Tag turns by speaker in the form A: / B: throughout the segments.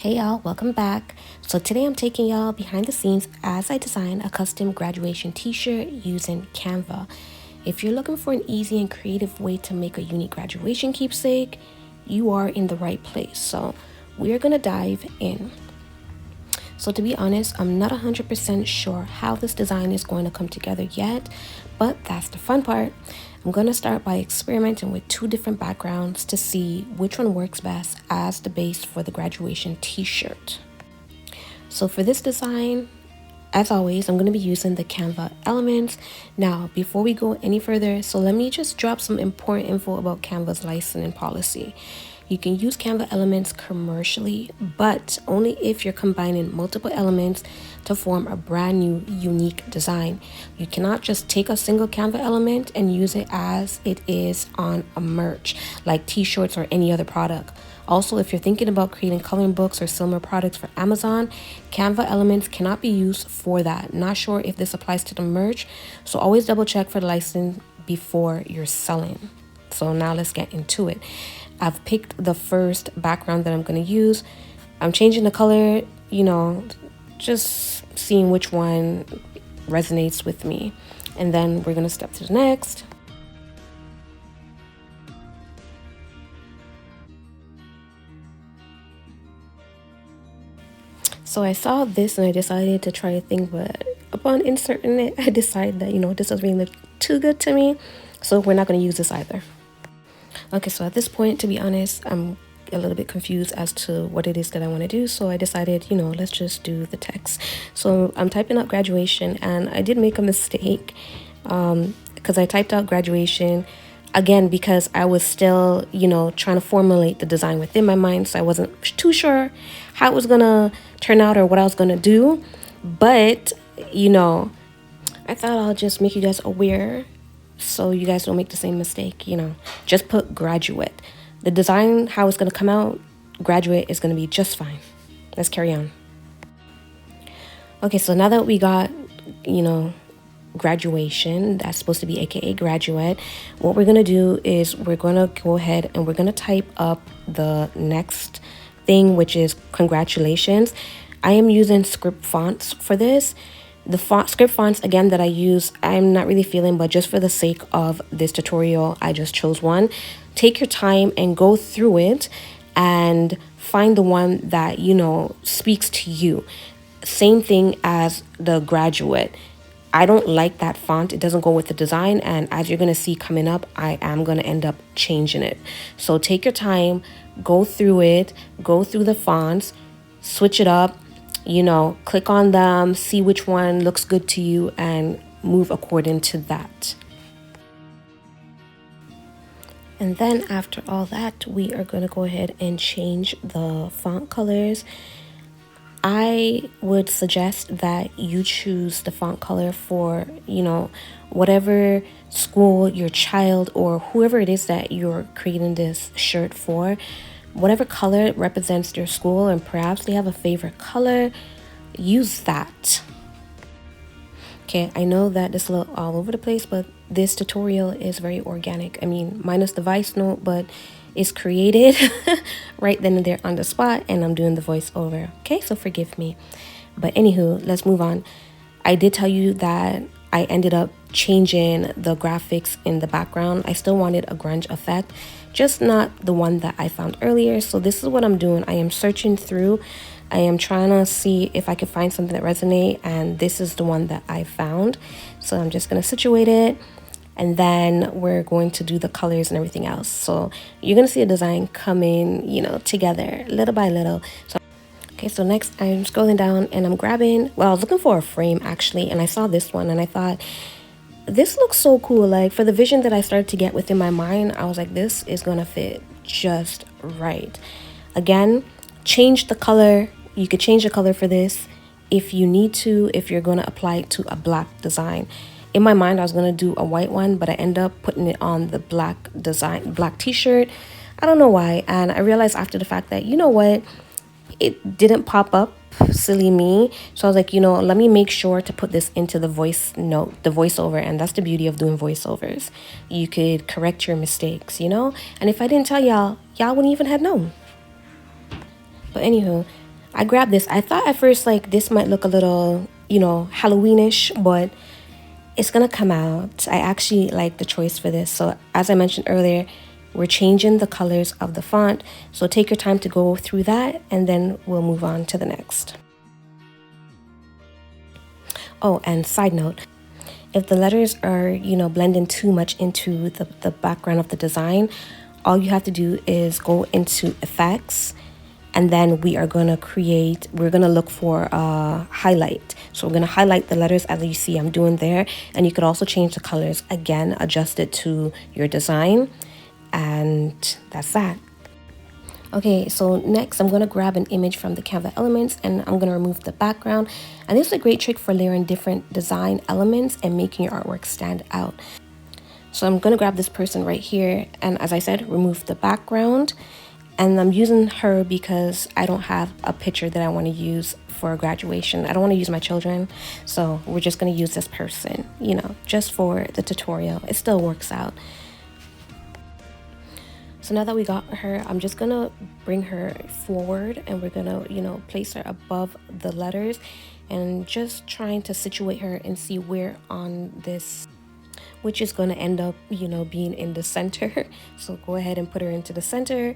A: Hey y'all, welcome back. So today I'm taking y'all behind the scenes as I design a custom graduation t-shirt using Canva. If you're looking for an easy and creative way to make a unique graduation keepsake, you are in the right place. So we're gonna dive in. So to be honest, I'm not 100% sure how this design is going to come together yet, but that's the fun part. I'm going to start by experimenting with two different backgrounds to see which one works best as the base for the graduation t-shirt. So for this design, as always, I'm going to be using the Canva elements. Now, before we go any further, so let me just drop some important info about Canva's licensing policy. You can use Canva elements commercially, but only if you're combining multiple elements to form a brand new, unique design. You cannot just take a single Canva element and use it as it is on a merch, like t-shirts or any other product. Also, if you're thinking about creating coloring books or similar products for Amazon, Canva elements cannot be used for that. Not sure if this applies to the merch, so always double check for the license before you're selling. So now let's get into it. I've picked the first background that I'm going to use. I'm changing the color, just seeing which one resonates with me. And then we're going to step to the next. So I saw this and I decided to try a thing, but upon inserting it, I decided that, this doesn't really look too good to me. So we're not going to use this either. Okay, so at this point, to be honest, I'm a little bit confused as to what it is that I want to do. So I decided, let's just do the text. So I'm typing out graduation, and I did make a mistake because I typed out graduation again because I was still, trying to formulate the design within my mind. So I wasn't too sure how it was going to turn out or what I was going to do. But, I thought I'll just make you guys aware so you guys don't make the same mistake. Just put graduate. The design, how it's going to come out, graduate is going to be just fine. Let's carry on. Okay, so now that we got, graduation, that's supposed to be AKA graduate, what we're going to do is we're going to go ahead and we're going to type up the next thing, which is congratulations. I am using script fonts for this. The script fonts, again, that I use, I'm not really feeling, but just for the sake of this tutorial, I just chose one. Take your time and go through it and find the one that, speaks to you. Same thing as the graduate. I don't like that font. It doesn't go with the design. And as you're going to see coming up, I am going to end up changing it. So take your time, go through it, go through the fonts, switch it up. Click on them, see which one looks good to you, and move according to that. And then after all that, we are going to go ahead and change the font colors. I would suggest that you choose the font color for, whatever school your child or whoever it is that you're creating this shirt for. Whatever color represents your school, and perhaps they have a favorite color, use that. Okay, I know that this is a little all over the place, but this tutorial is very organic. I mean, minus the voice note, but it's created right then and there on the spot, and I'm doing the voiceover. Okay, so forgive me. But anywho, let's move on. I did tell you that I ended up changing the graphics in the background. I still wanted a grunge effect, just not the one that I found earlier. So this is what I'm doing. I am searching through. I am trying to see if I could find something that resonates, and this is the one that I found. So I'm just going to situate it, and then we're going to do the colors and everything else. So you're going to see a design coming, together little by little. Okay, so next I'm scrolling down and I'm grabbing, I was looking for a frame actually, and I saw this one and I thought, this looks so cool. Like, for the vision that I started to get within my mind, I was like, this is gonna fit just right. Again, change the color. You could change the color for this if you need to, if you're gonna apply it to a black design. In my mind, I was gonna do a white one, but I end up putting it on the black design, black t-shirt. I don't know why. And I realized after the fact that, it didn't pop up, silly me. So I was like, let me make sure to put this into the voice note, the voiceover. And that's the beauty of doing voiceovers. You could correct your mistakes, And if I didn't tell y'all wouldn't even have known. But anywho, I grabbed this. I thought at first like this might look a little, Halloweenish, but it's gonna come out. I actually like the choice for this. So as I mentioned earlier, we're changing the colors of the font. So take your time to go through that and then we'll move on to the next. Oh, and side note, if the letters are, blending too much into the background of the design, all you have to do is go into effects, and then we're going to look for a highlight. So we're going to highlight the letters as you see I'm doing there. And you could also change the colors, again, adjust it to your design. And that's that. Okay, so next I'm going to grab an image from the Canva elements and I'm going to remove the background. And this is a great trick for layering different design elements and making your artwork stand out. So I'm going to grab this person right here and, as I said, remove the background. And I'm using her because I don't have a picture that I want to use for graduation. I don't want to use my children. So we're just going to use this person, just for the tutorial. It still works out. So now that we got her, I'm just gonna bring her forward and we're gonna, place her above the letters and just trying to situate her and see where on this, which is gonna end up, being in the center. So go ahead and put her into the center.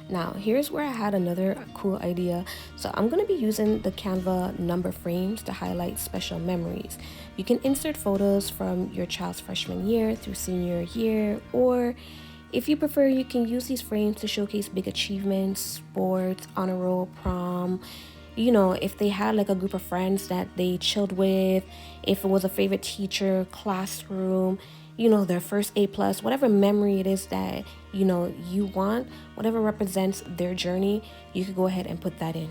A: Now, here's where I had another cool idea. So I'm going to be using the Canva number frames to highlight special memories. You can insert photos from your child's freshman year through senior year, or if you prefer, you can use these frames to showcase big achievements, sports, honor roll, prom. If they had like a group of friends that they chilled with, if it was a favorite teacher, classroom, their first A+, whatever memory it is that, you want, whatever represents their journey, you could go ahead and put that in.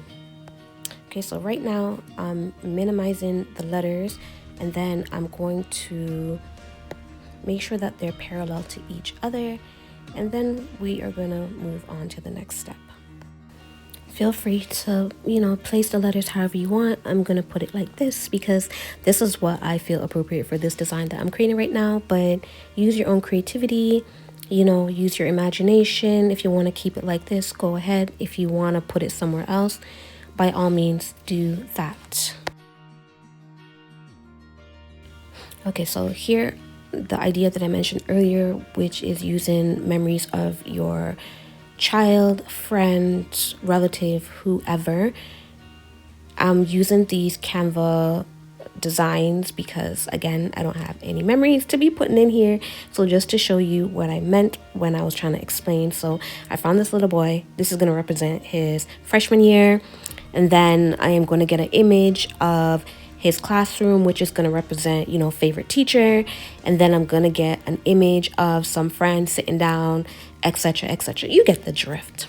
A: Okay, so right now I'm minimizing the letters and then I'm going to make sure that they're parallel to each other. And then we are going to move on to the next step. Feel free to, place the letters however you want. I'm going to put it like this because this is what I feel appropriate for this design that I'm creating right now. But use your own creativity, use your imagination. If you want to keep it like this, go ahead. If you want to put it somewhere else, by all means, do that. Okay, so here, the idea that I mentioned earlier, which is using memories of your child, friend, relative, whoever. I'm using these Canva designs because, again, I don't have any memories to be putting in here. So just to show you what I meant when I was trying to explain. So I found this little boy. This is going to represent his freshman year. And then I am going to get an image of his classroom, which is going to represent, favorite teacher. And then I'm going to get an image of some friends sitting down, etc., etc. You get the drift.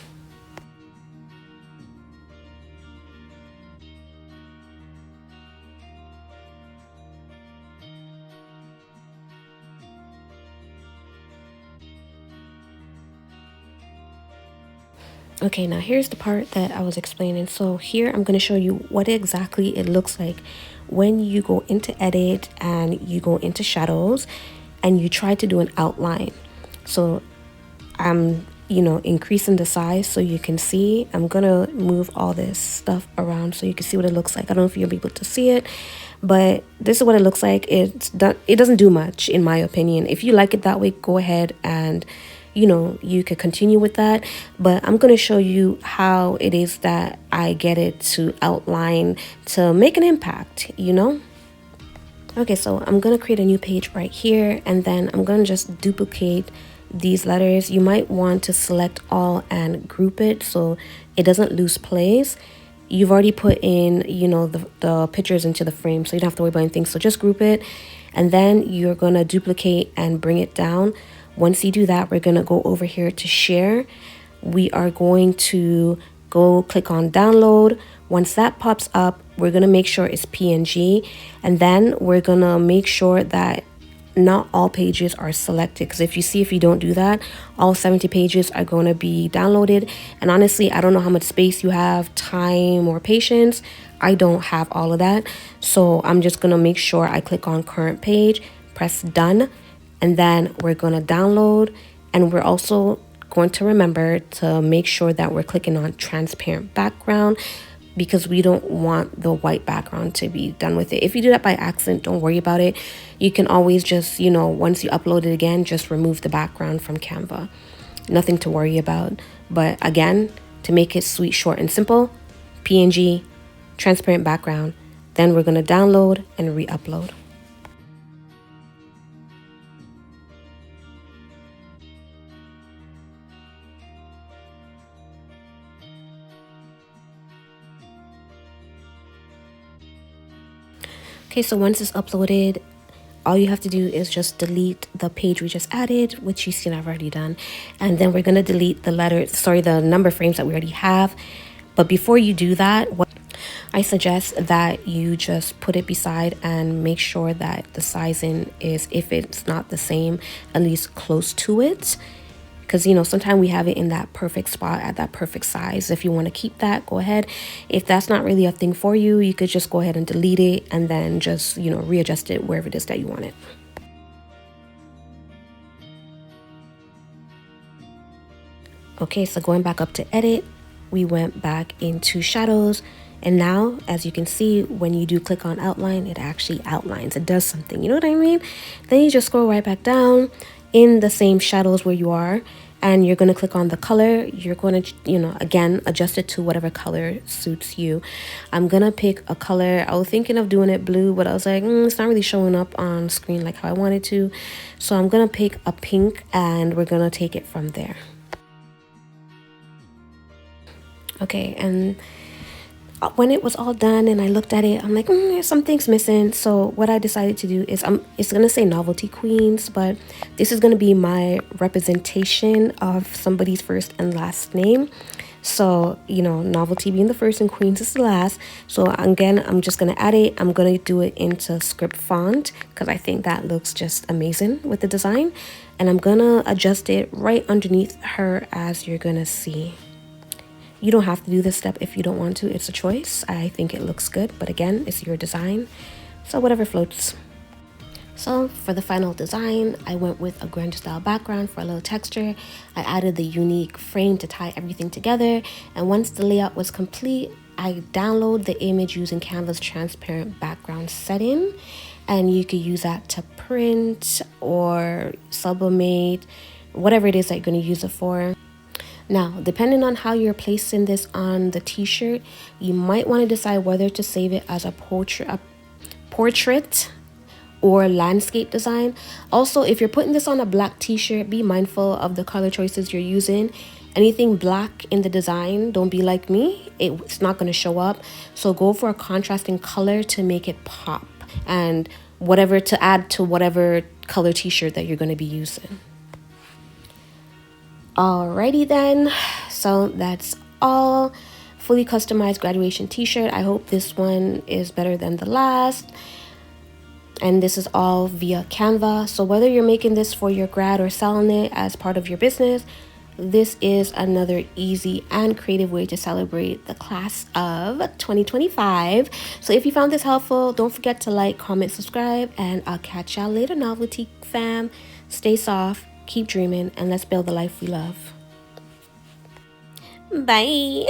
A: Okay, now here's the part that I was explaining. So here I'm going to show you what exactly it looks like when you go into edit and you go into shadows and you try to do an outline. So I'm, increasing the size so you can see. I'm going to move all this stuff around so you can see what it looks like. I don't know if you'll be able to see it, but this is what it looks like. It doesn't do much, in my opinion. If you like it that way, go ahead and you could continue with that, but I'm going to show you how it is that I get it to outline to make an impact, Okay, so I'm going to create a new page right here, and then I'm going to just duplicate these letters. You might want to select all and group it so it doesn't lose place. You've already put in, the pictures into the frame, so you don't have to worry about anything. So just group it, and then you're going to duplicate and bring it down. Once you do that, we're going to go over here to share. We are going to go click on download. Once that pops up, we're going to make sure it's PNG. And then we're going to make sure that not all pages are selected. Because if you don't do that, all 70 pages are going to be downloaded. And honestly, I don't know how much space you have, time, or patience. I don't have all of that. So I'm just going to make sure I click on current page, press done. And then we're going to download, and we're also going to remember to make sure that we're clicking on transparent background because we don't want the white background to be done with it. If you do that by accident, don't worry about it. You can always just, once you upload it again, just remove the background from Canva. Nothing to worry about. But again, to make it sweet, short, and simple, PNG, transparent background. Then we're going to download and re-upload. Okay, so once it's uploaded, all you have to do is just delete the page we just added, which you see I've already done. And then we're going to delete the number frames that we already have. But before you do that, I suggest that you just put it beside and make sure that the sizing is, if it's not the same, at least close to it. Because, sometimes we have it in that perfect spot at that perfect size. If you want to keep that, go ahead. If that's not really a thing for you, you could just go ahead and delete it and then just, readjust it wherever it is that you want it. Okay, so going back up to edit, we went back into shadows. And now, as you can see, when you do click on outline, it actually outlines. It does something, you know what I mean? Then you just scroll right back down in the same shadows where you are. And you're going to click on the color. You're going to, again, adjust it to whatever color suits you. I'm going to pick a color. I was thinking of doing it blue, but I was like, it's not really showing up on screen like how I wanted to. So I'm going to pick a pink and we're going to take it from there. Okay, and when it was all done and I looked at it, I'm like, something's missing. So what I decided to do is, it's going to say Novelty Queens, but this is going to be my representation of somebody's first and last name. So, Novelty being the first and Queens is the last. So again, I'm just going to add it. I'm going to do it into script font because I think that looks just amazing with the design. And I'm going to adjust it right underneath her, as you're going to see. You don't have to do this step if you don't want to. It's a choice. I think it looks good, but again, it's your design. So whatever floats. So for the final design, I went with a grunge style background for a little texture. I added the unique frame to tie everything together. And once the layout was complete, I download the image using Canva's transparent background setting. And you could use that to print or sublimate, whatever it is that you're going to use it for. Now, depending on how you're placing this on the t-shirt, you might want to decide whether to save it as a portrait or landscape design. Also, if you're putting this on a black t-shirt, be mindful of the color choices you're using. Anything black in the design, don't be like me. It's not going to show up. So go for a contrasting color to make it pop, and whatever to add to whatever color t-shirt that you're going to be using. Alrighty then, so that's all. Fully customized graduation t-shirt. I hope this one is better than the last. And this is all via Canva. So whether you're making this for your grad or selling it as part of your business, this is another easy and creative way to celebrate the class of 2025. So if you found this helpful, don't forget to like, comment, subscribe, and I'll catch y'all later, Novelty fam. Stay soft, keep dreaming, and let's build the life we love. Bye.